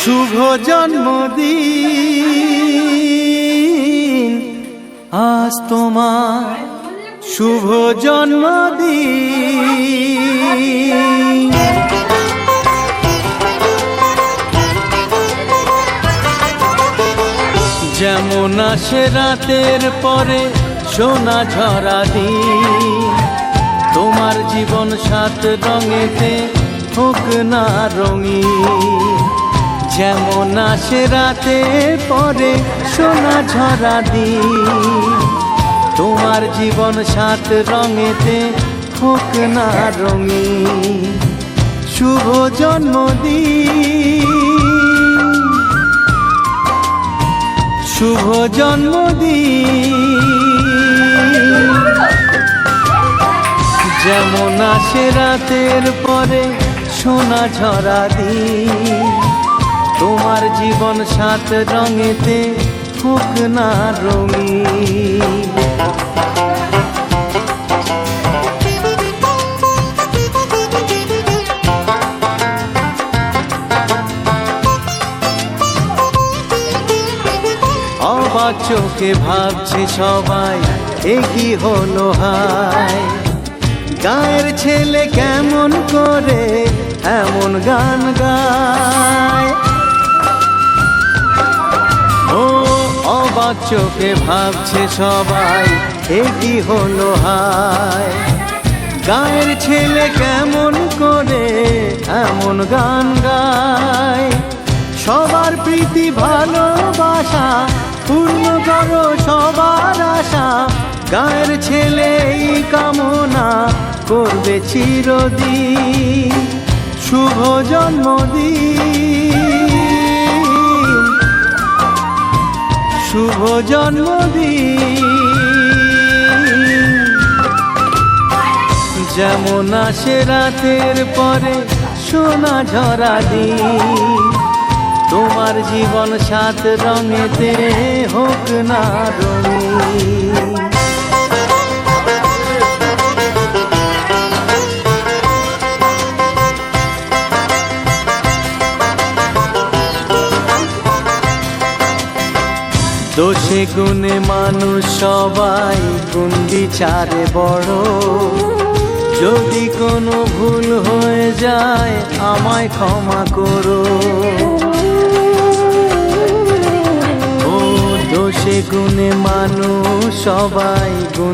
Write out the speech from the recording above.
শুভ জন্মদিন আজ তোমার, শুভ জন্মদিন। যেমন আসে রাতের পরে সোনা ঝরা দিন, তোমার জীবন সাত রঙেতে হোক না রঙিন। যেমন আসে রাতের পরে সোনা ঝরা দিন, তোমার জীবন সাত রঙেতে হোক না রঙিন। শুভ জন্মদিন, শুভ জন্মদিন। যেমন আসে রাতের পরে সোনা ঝরা দিন, তোমার জীবন সাত রঙেতে হোক না রঙিন। অবাক চোখে ভাবছে সবাই এ কি হলো হায়, গায়ের ছেলে কেমন করে এমন গান গায়। ও অবাক চোখে ভাবছে সবাই এ কি হলো হায়, গায়ের ছেলে কেমন করে এমন গান গায়। সবার প্রীতি ভালোবাসা পূর্ণ করো সবার আশা, গায়ের ছেলে এই কামনা করবে চিরদিন। শুভ জন্মদিন, শুভ জন্মদিন। যেমন আসে রাতের পরে সোনা ঝরা দিন, তোমার জীবন সাত রঙেতে হোক না রঙিন। দোষে গুণে মানুষ সবাই, গুণ বিচারে বড়। যদি কোনো ভুল হয়ে যায় আমায় ক্ষমা করো। ও দোষে গুণে মানুষ সবাই, গুণ